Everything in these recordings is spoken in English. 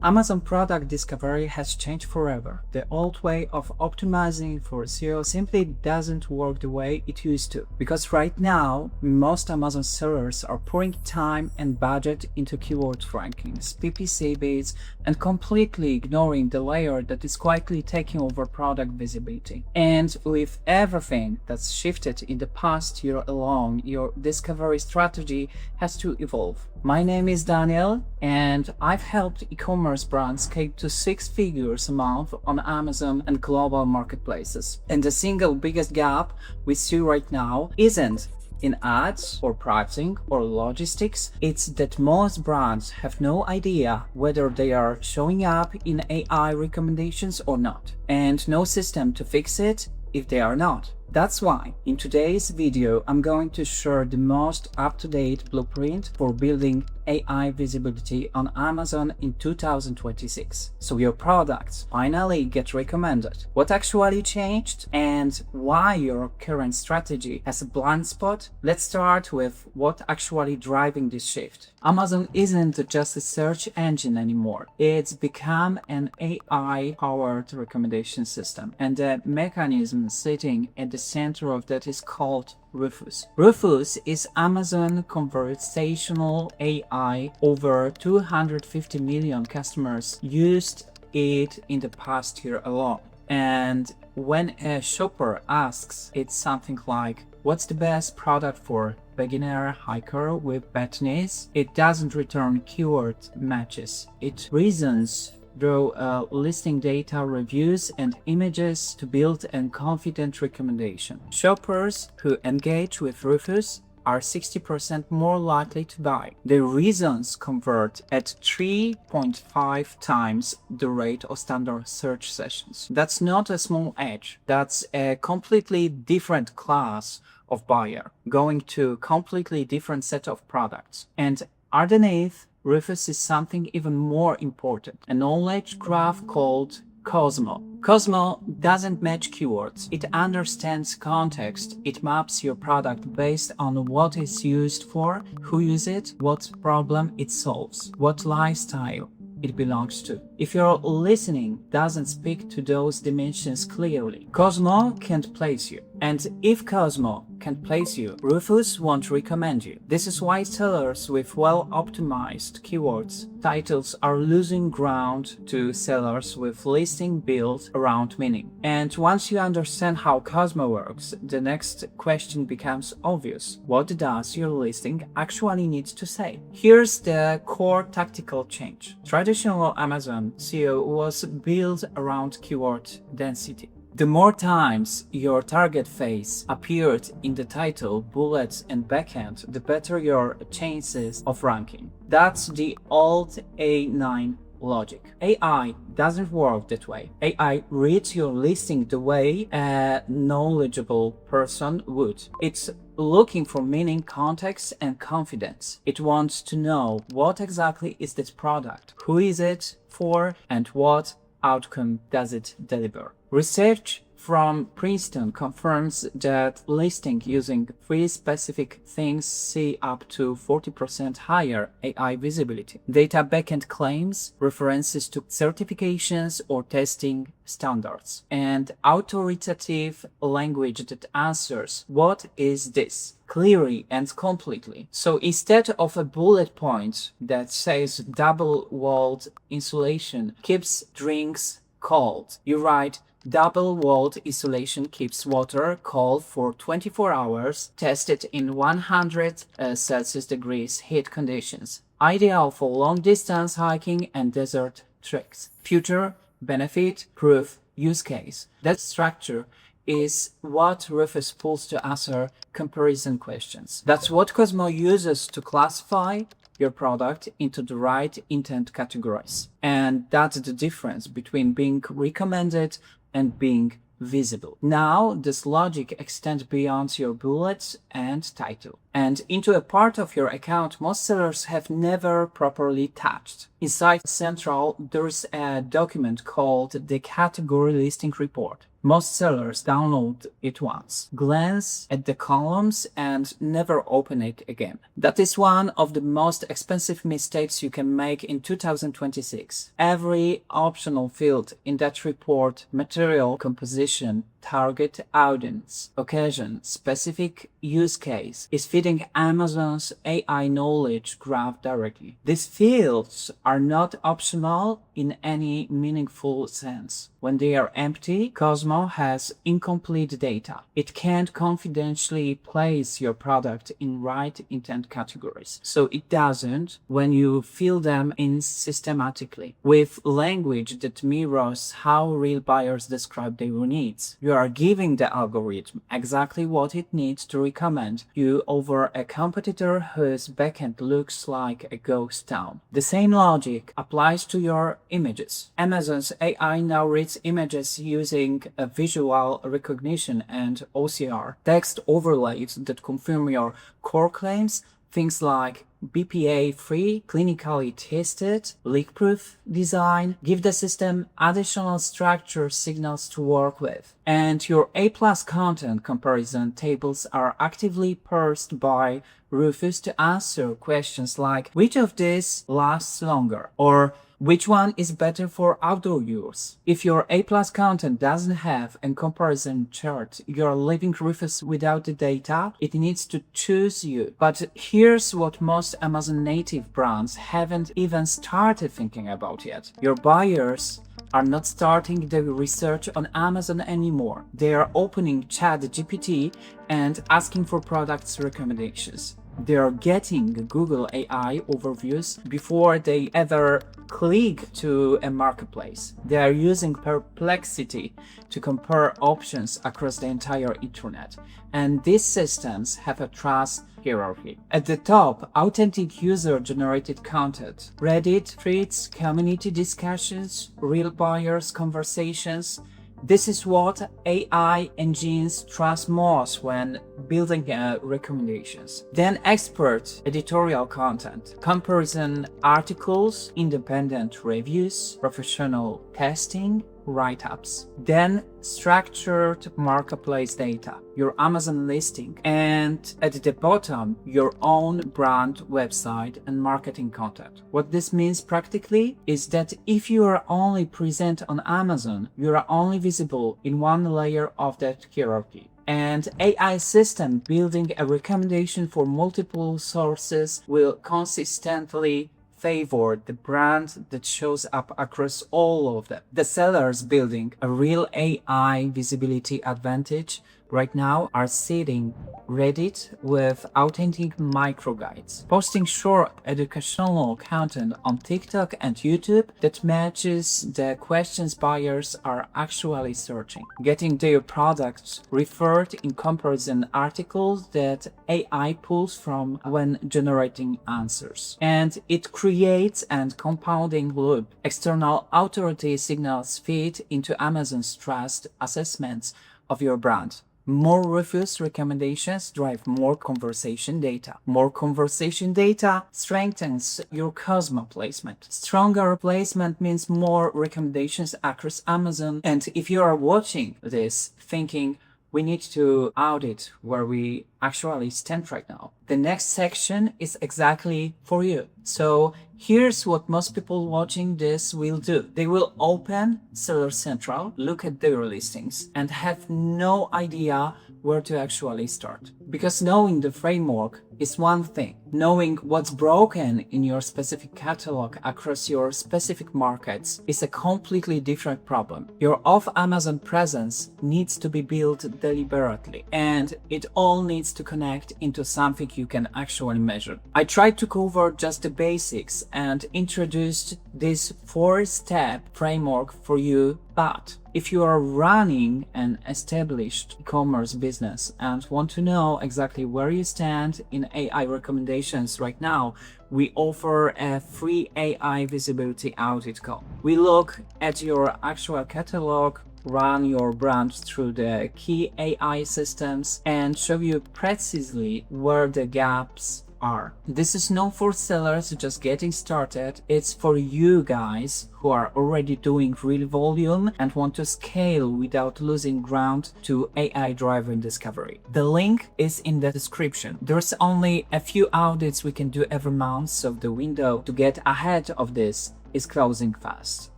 Amazon product discovery has changed forever. The old way of optimizing for SEO simply doesn't work the way it used to. Because right now, most Amazon sellers are pouring time and budget into keyword rankings, PPC bids, and completely ignoring the layer that is quietly taking over product visibility. And with everything that's shifted in the past year alone, your discovery strategy has to evolve. My name is Daniel, and I've helped e-commerce brands scale to 6 figures a month on Amazon and global marketplaces. And the single biggest gap we see right now isn't in ads or pricing or logistics. It's that most brands have no idea whether they are showing up in AI recommendations or not, and no system to fix it if they are not. That's why in today's video I'm going to share the most up-to-date blueprint for building AI visibility on Amazon in 2026, so your products finally get recommended, what actually changed, and why your current strategy has a blind spot. Let's start with what actually driving this shift. Amazon isn't just a search engine anymore. It's become an AI-powered recommendation system, and the mechanism sitting at the center of that is called Rufus. Rufus is Amazon conversational AI. Over 250 million customers used it in the past year alone. And when a shopper asks it something like, "What's the best product for beginner hiker with bad knees?" it doesn't return keyword matches. It reasons through listing data, reviews, and images to build a confident recommendation. Shoppers who engage with Rufus are 60% more likely to buy. The reasons convert at 3.5 times the rate of standard search sessions. That's not a small edge. That's a completely different class of buyer going to a completely different set of products. And underneath Rufus is something even more important, a knowledge graph called Cosmo. Cosmo doesn't match keywords. It understands context. It maps your product based on what it's used for, who uses it, what problem it solves, what lifestyle it belongs to. If your listening doesn't speak to those dimensions clearly, Cosmo can't place you. And if Cosmo can't place you, Rufus won't recommend you. This is why sellers with well-optimized keywords titles are losing ground to sellers with listing built around meaning. And once you understand how Cosmo works, the next question becomes obvious. What does your listing actually need to say? Here's the core tactical change. Traditional Amazon SEO was built around keyword density. The more times your target phrase appeared in the title, bullets, and backend, the better your chances of ranking. That's the old A9 logic. AI doesn't work that way. AI reads your listing the way a knowledgeable person would. It's looking for meaning, context, and confidence. It wants to know what exactly is this product, who is it for, and what outcome does it deliver. Research from Princeton confirms that listing using 3 specific things see up to 40% higher AI visibility. Data backend claims, references to certifications or testing standards, and authoritative language that answers "what is this?" clearly and completely. So instead of a bullet point that says double-walled insulation keeps drinks cold, you write double-walled insulation keeps water cold for 24 hours, tested in 100 Celsius degrees heat conditions. Ideal for long-distance hiking and desert treks. Future, benefit, proof, use case. That structure is what Rufus pulls to answer comparison questions. That's what Cosmo uses to classify your product into the right intent categories. And that's the difference between being recommended and being visible. Now, this logic extends beyond your bullets and title. and into a part of your account most sellers have never properly touched. Inside Central, there's a document called the Category Listing Report. Most sellers download it once, glance at the columns, and never open it again. That is one of the most expensive mistakes you can make in 2026. Every optional field in that report, material composition, target audience, occasion, specific use case, is feeding Amazon's AI knowledge graph directly. These fields are not optional in any meaningful sense. When they are empty, Cosmo has incomplete data. It can't confidentially place your product in right intent categories. So it doesn't when you fill them in systematically with language that mirrors how real buyers describe their needs. You are giving the algorithm exactly what it needs to recommend you over a competitor whose backend looks like a ghost town. The same logic applies to your images. Amazon's AI now reads images using a visual recognition and OCR, text overlays that confirm your core claims, things like BPA-free, clinically tested, leak-proof design, give the system additional structure signals to work with. And your A+ content comparison tables are actively parsed by Rufus to answer questions like which of these lasts longer or which one is better for outdoor use. If your A+ content doesn't have a comparison chart, you're leaving Rufus without the data. It needs to choose you. But here's what most Amazon native brands haven't even started thinking about yet. Your buyers are not starting the research on Amazon anymore. They are opening ChatGPT and asking for products recommendations. They are getting Google AI overviews before they ever click to a marketplace. They are using Perplexity to compare options across the entire internet. And these systems have a trust hierarchy. At the top, authentic user-generated content, Reddit threads, community discussions, real buyers conversations. This is what AI engines trust most when building recommendations. Then expert editorial content, comparison articles, independent reviews, professional testing, write-ups. Then structured marketplace data, your Amazon listing, and at the bottom, your own brand website and marketing content. What this means practically is that if you are only present on Amazon, you are only visible in one layer of that hierarchy. And AI system building a recommendation for multiple sources will consistently favor the brand that shows up across all of them. The sellers building a real AI visibility advantage right now are sitting Reddit with authentic micro guides, posting short educational content on TikTok and YouTube that matches the questions buyers are actually searching, getting their products referred in comparison articles that AI pulls from when generating answers. And it creates a compounding loop. External authority signals feed into Amazon's trust assessments of your brand. More Rufus recommendations drive more conversation data. More conversation data strengthens your Cosmo placement. Stronger placement means more recommendations across Amazon. And if you are watching this thinking, we need to audit where we actually stand right now, the next section is exactly for you. So here's what most people watching this will do. They will open Seller Central, look at their listings, and have no idea where to actually start. Because knowing the framework is one thing. Knowing what's broken in your specific catalog across your specific markets is a completely different problem. Your off-Amazon presence needs to be built deliberately, and it all needs to connect into something you can actually measure. I tried to cover just the basics and introduced this 4-step framework for you, but if you are running an established e-commerce business and want to know exactly where you stand in AI recommendations right now, we offer a free AI visibility audit call. We look at your actual catalog, run your brand through the key AI systems, and show you precisely where the gaps are. This is not for sellers just getting started, it's for you guys who are already doing real volume and want to scale without losing ground to AI driven discovery. The link is in the description. There's only a few audits we can do every month, so the window to get ahead of this is closing fast.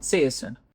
See you soon.